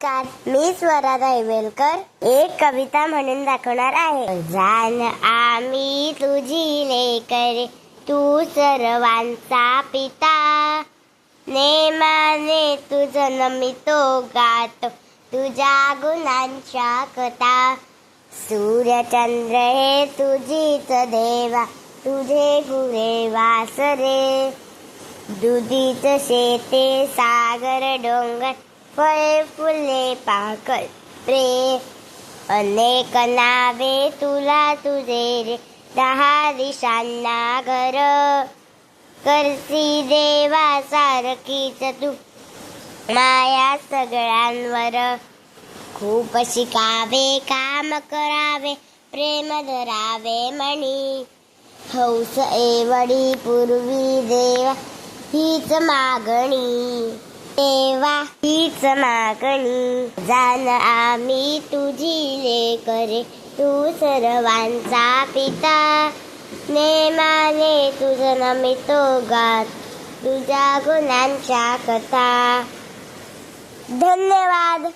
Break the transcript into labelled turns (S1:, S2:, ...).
S1: नमस्कार, मी स्वरा रायवेलकर एक कविता म्हणून दाखवणार आहे. जाण आम्ही तुझी लेकरे, तू सर्वांचा पिता. नेमाने तुझं नमितो गातो, तुझ्या गुणांच्या कथा. सूर्य चंद्र हे तुझीच देवा, तुझे पुरे वासरे. दुधीच शेते सागर डोंगर, फळे फुले पाकळ रे. अनेक नावे तुला तुझे रे, 10 दिशांना घर. करसी देवा सारखीच तू माया सगळ्यांवर. खूप शिकावे काम करावे, प्रेम धरावे मणी. हौस एवढी पूर्वी देवा हीच मागणी. देवा हीच मागणी. जाण आम्ही तुझी लेकरे, तू सर्वांचा पिता. नेमाने तुझं नमितो गात, तुझ्या गुणांच्या कथा. धन्यवाद.